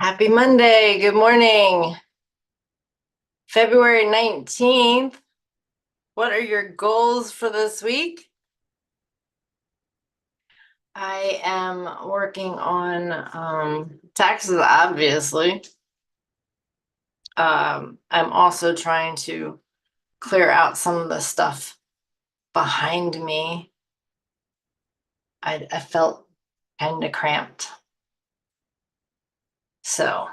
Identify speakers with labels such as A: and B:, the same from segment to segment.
A: Happy Monday. Good morning. February 19th. What are your goals for this week? I am working on taxes, obviously. I'm also trying to clear out some of the stuff behind me. I felt kind of cramped. So,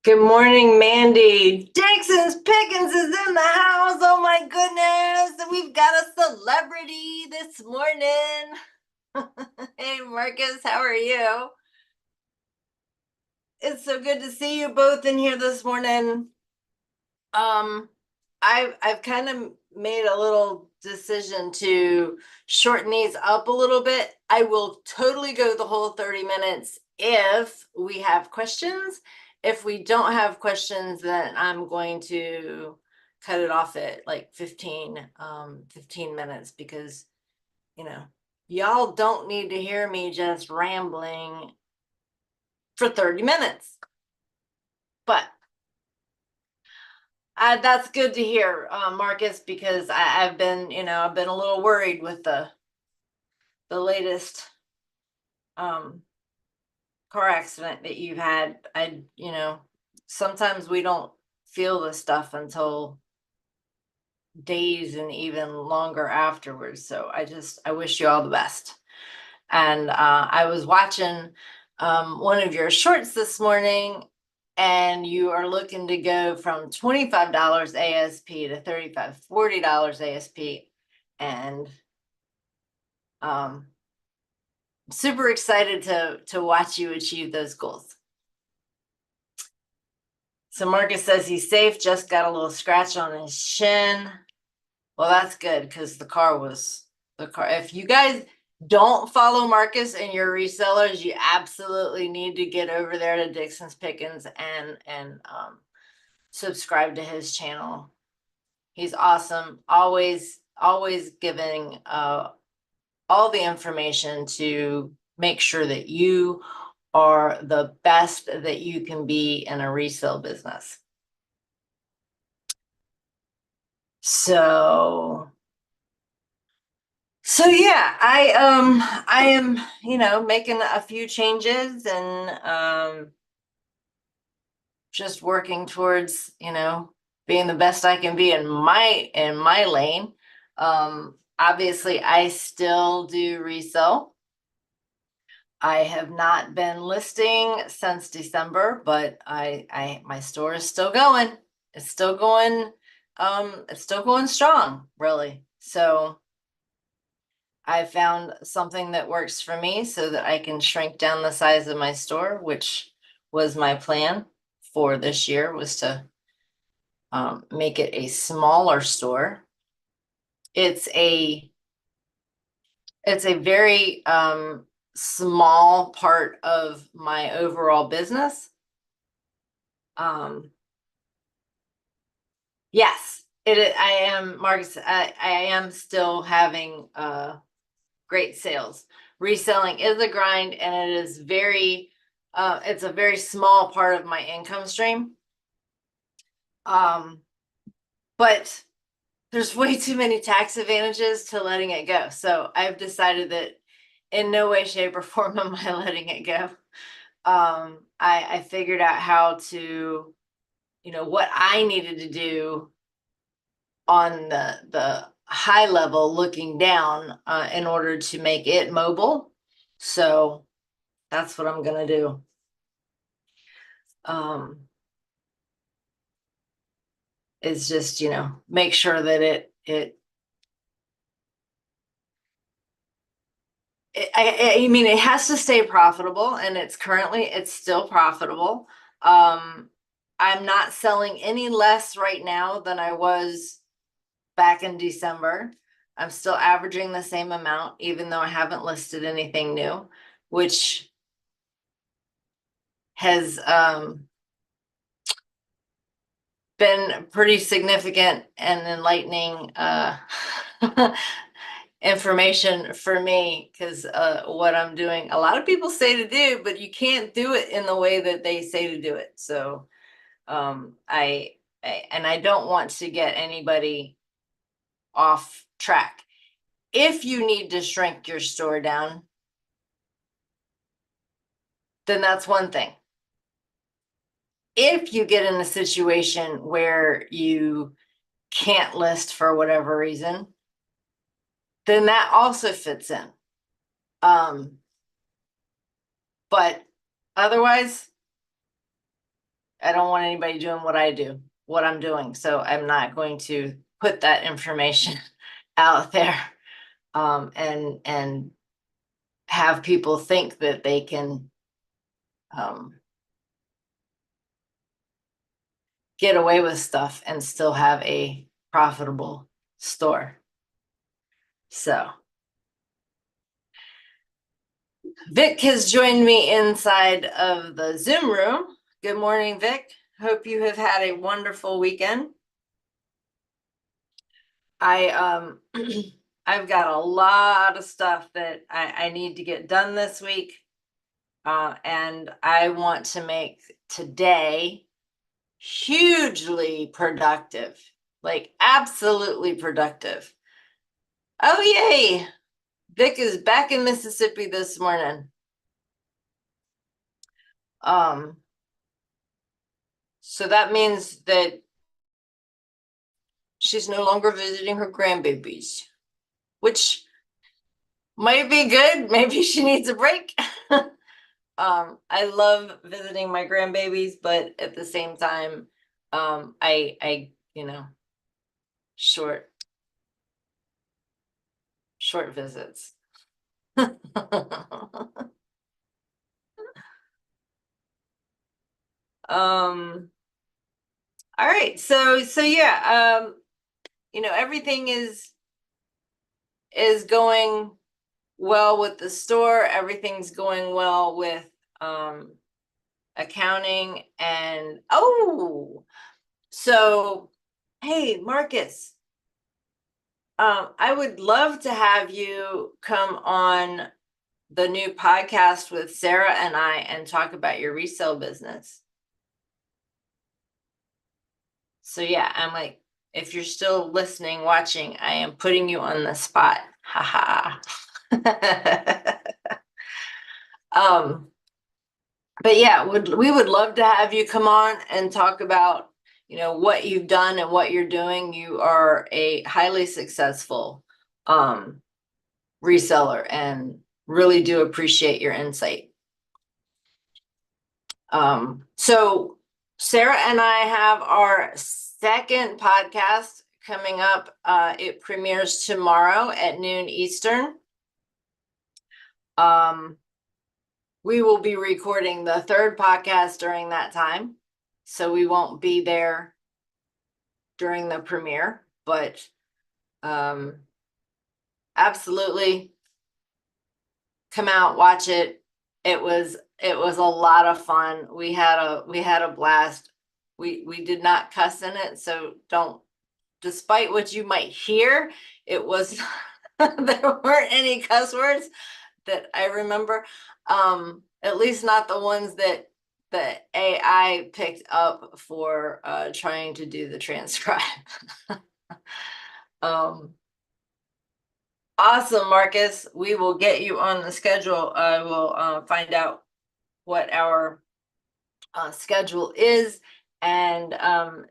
A: good morning, Mandy. Jackson's Pickens is in the house. Oh my goodness. We've got a celebrity this morning. Hey, Marcus, how are you? It's so good to see you both in here this morning. I've kind of made a little decision to shorten these up a little bit. I will totally go the whole 30 minutes if we have questions. If we don't have questions, then I'm going to cut it off at like 15 minutes because, y'all don't need to hear me just rambling for 30 minutes. But that's good to hear, Marcus, because I've been, I've been a little worried with the latest car accident that you've had. Sometimes we don't feel the stuff until days and even longer afterwards. So I wish you all the best. And I was watching one of your shorts this morning, and you are looking to go from $25 ASP to $35, $40 ASP. And super excited to watch you achieve those goals. So Marcus says he's safe, just got a little scratch on his shin. Well, that's good because the car. If you guys don't follow Marcus and your resellers, you absolutely need to get over there to Dixon's Pickens and subscribe to his channel. He's awesome. Always giving all the information to make sure that you are the best that you can be in a resale business. So yeah, I am, making a few changes and just working towards, being the best I can be in my lane. Obviously I still do resell. I have not been listing since December, but my store is still going. It's still going strong, really. So I found something that works for me so that I can shrink down the size of my store, which was my plan for this year, was to make it a smaller store. It's a very small part of my overall business. Yes, I am, Marcus. I am still having great sales. Reselling is a grind, and it is it's a very small part of my income stream. But there's way too many tax advantages to letting it go. So I've decided that in no way, shape, or form am I letting it go. I figured out how to, what I needed to do on the high level looking down in order to make it mobile. So that's what I'm gonna do. Is just, make sure that I mean, it has to stay profitable, and it's still profitable. I'm not selling any less right now than I was back in December. I'm still averaging the same amount, even though I haven't listed anything new, which has been pretty significant and enlightening information for me, because what I'm doing, a lot of people say to do, but you can't do it in the way that they say to do it. So I don't want to get anybody off track. If you need to shrink your store down, then that's one thing. If you get in a situation where you can't list for whatever reason, then that also fits in. But otherwise, I don't want anybody doing what I do, what I'm doing. So I'm not going to put that information out there and have people think that they can get away with stuff and still have a profitable store. So Vic has joined me inside of the Zoom room. Good morning, Vic. Hope you have had a wonderful weekend. I've got a lot of stuff that I need to get done this week. And I want to make today hugely productive, like absolutely productive. Oh, yay. Vic is back in Mississippi this morning. So that means that she's no longer visiting her grandbabies, which might be good. Maybe she needs a break. I love visiting my grandbabies, but at the same time, I short visits. All right, so yeah, everything is going well with the store. Everything's going well with accounting. And so hey, Marcus, I would love to have you come on the new podcast with Sarah and I and talk about your resale business. So yeah, I'm like, if you're still listening, watching, I am putting you on the spot. Haha. But yeah, we would love to have you come on and talk about, what you've done and what you're doing. You are a highly successful reseller, and really do appreciate your insight. So Sarah and I have our second podcast coming up. It premieres tomorrow at noon Eastern. We will be recording the third podcast during that time, so we won't be there during the premiere, but absolutely come out, watch it. It was a lot of fun. We had a blast. We did not cuss in it, so don't, despite what you might hear, it was there weren't any cuss words that I remember. At least not the ones that the AI picked up for trying to do the transcribe. Awesome, Marcus. We will get you on the schedule. I will find out what our schedule is. And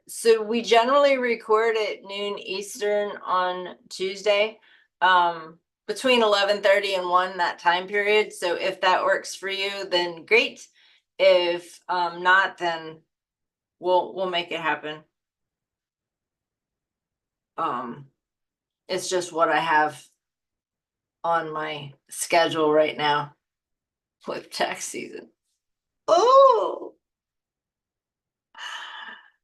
A: so we generally record at noon Eastern on Tuesday, between 11:30 and 1, that time period. So if that works for you, then great. If not, then we'll make it happen. It's just what I have on my schedule right now with tax season. Oh,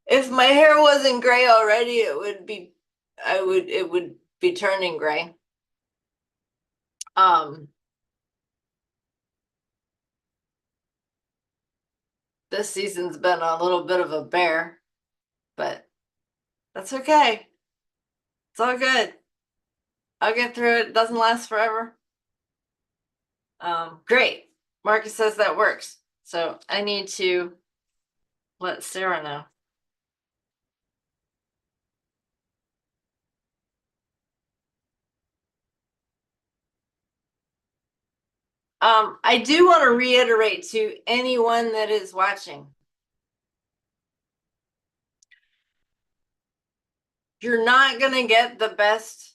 A: if my hair wasn't gray already, it would be turning gray. This season's been a little bit of a bear, but that's okay. It's all good. I'll get through it. It doesn't last forever. Great. Marcus says that works. So I need to let Sarah know. I do want to reiterate to anyone that is watching. You're not going to get the best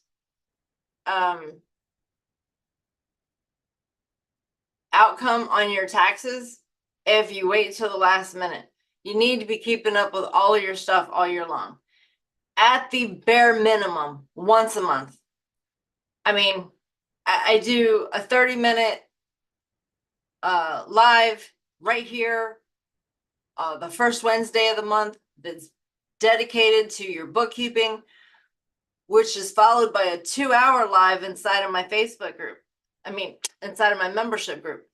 A: outcome on your taxes if you wait till the last minute. You need to be keeping up with all of your stuff all year long. At the bare minimum, once a month. I mean, I do a 30-minute live right here the first Wednesday of the month that's dedicated to your bookkeeping, which is followed by a 2-hour live inside of my Facebook group. I mean, inside of my membership group.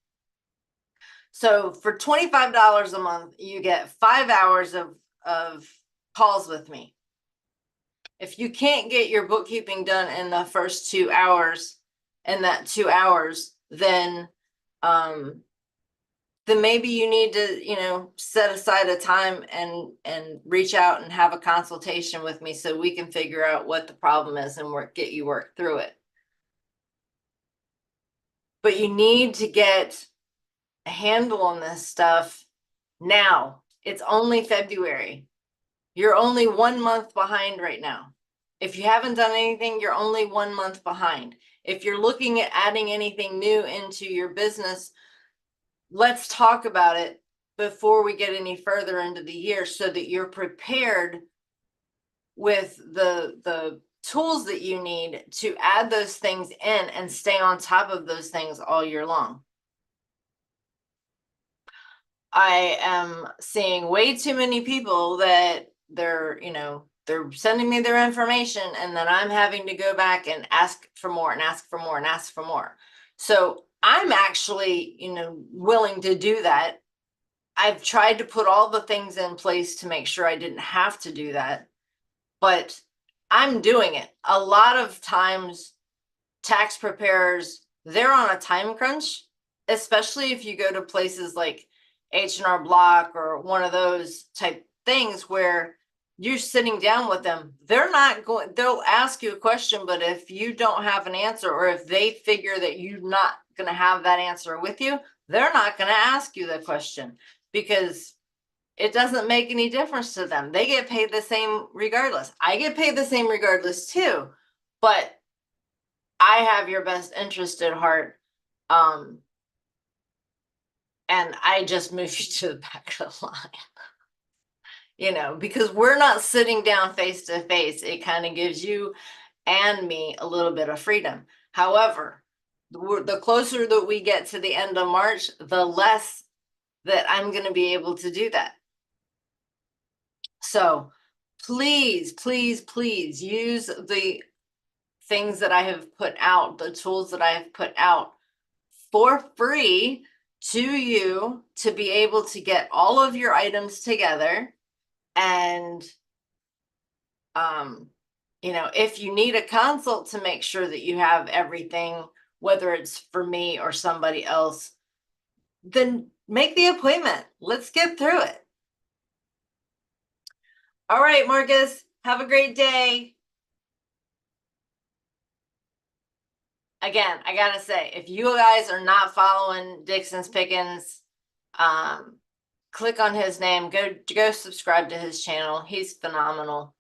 A: So for $25 a month, you get 5 hours of calls with me. If you can't get your bookkeeping done in the first 2 hours, in that 2 hours, then maybe you need to, set aside a time and reach out and have a consultation with me so we can figure out what the problem is and get you work through it. But you need to get a handle on this stuff now. It's only February. You're only 1 month behind right now. If you haven't done anything, you're only 1 month behind. If you're looking at adding anything new into your business, let's talk about it before we get any further into the year so that you're prepared with the tools that you need to add those things in and stay on top of those things all year long. I am seeing way too many people that they're sending me their information and then I'm having to go back and ask for more and ask for more and ask for more. So I'm actually, willing to do that. I've tried to put all the things in place to make sure I didn't have to do that, but I'm doing it. A lot of times tax preparers, they're on a time crunch, especially if you go to places like H&R Block or one of those type things where you're sitting down with them. They'll ask you a question, but if you don't have an answer, or if they figure that you're not going to have that answer with you, they're not going to ask you the question because it doesn't make any difference to them. They get paid the same regardless. I get paid the same regardless too, but I have your best interest at heart. And I just moved you to the back of the line. Because we're not sitting down face to face. It kind of gives you and me a little bit of freedom. However, the closer that we get to the end of March, the less that I'm going to be able to do that. So please, please, please use the things that I have put out, the tools that I have put out for free to you to be able to get all of your items together. And if you need a consult to make sure that you have everything, whether it's for me or somebody else, then make the appointment. Let's get through it. All right, Marcus, have a great day. Again, I gotta say, if you guys are not following Dixon's Pickens, click on his name, go subscribe to his channel. He's phenomenal.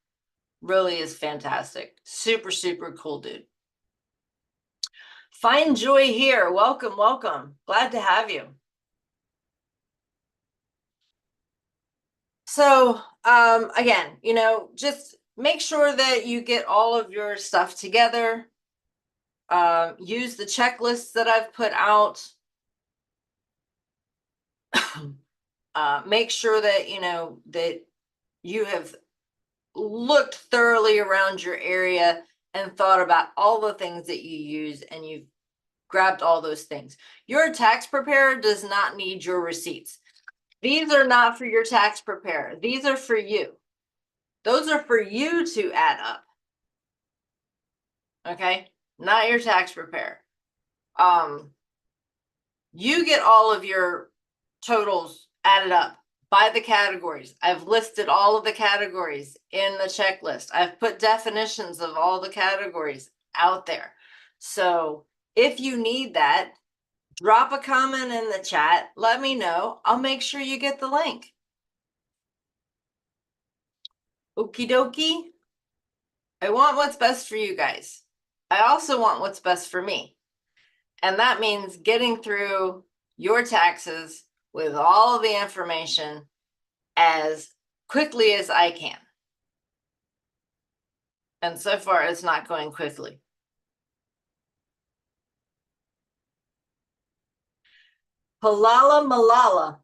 A: Really is fantastic. Super, super cool dude. Find joy here. Welcome, welcome. Glad to have you. So, again, just make sure that you get all of your stuff together. Use the checklists that I've put out. Make sure that, that you have looked thoroughly around your area and thought about all the things that you use, and you've grabbed all those things. Your tax preparer does not need your receipts. These are not for your tax preparer. These are for you. Those are for you to add up. Okay? not your tax preparer. You get all of your totals added up by the categories. I've listed all of the categories in the checklist. I've put definitions of all the categories out there. So if you need that, drop a comment in the chat. Let me know. I'll make sure you get the link. Okie dokie. I want what's best for you guys. I also want what's best for me. And that means getting through your taxes with all of the information as quickly as I can. And so far, it's not going quickly. Palala Malala.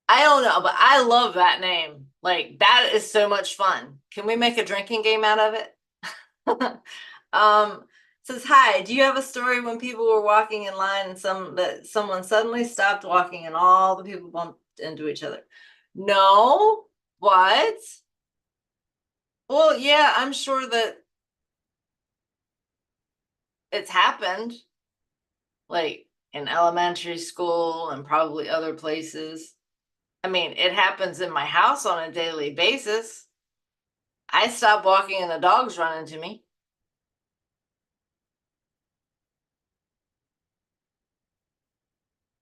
A: I don't know, but I love that name. Like, that is so much fun. Can we make a drinking game out of it? Says, hi, do you have a story when people were walking in line and someone suddenly stopped walking and all the people bumped into each other? No. What? Well, yeah, I'm sure that it's happened, like in elementary school and probably other places. I mean, it happens in my house on a daily basis. I stop walking and the dogs run into me.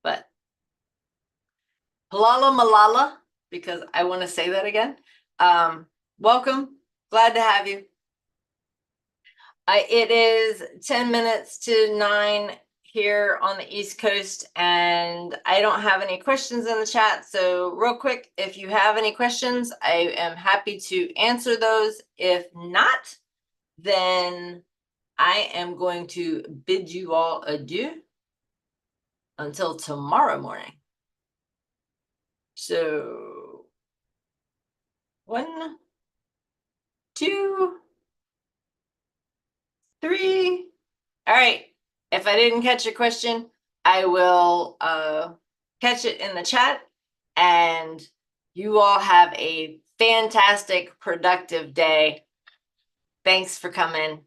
A: But halala malala, because I want to say that again. Welcome. Glad to have you. It is 10 minutes to 9 here on the East Coast, and I don't have any questions in the chat. So real quick, if you have any questions, I am happy to answer those. If not, then I am going to bid you all adieu until tomorrow morning. So 1, 2, 3. All right. If I didn't catch your question, I will catch it in the chat. And you all have a fantastic, productive day. Thanks for coming.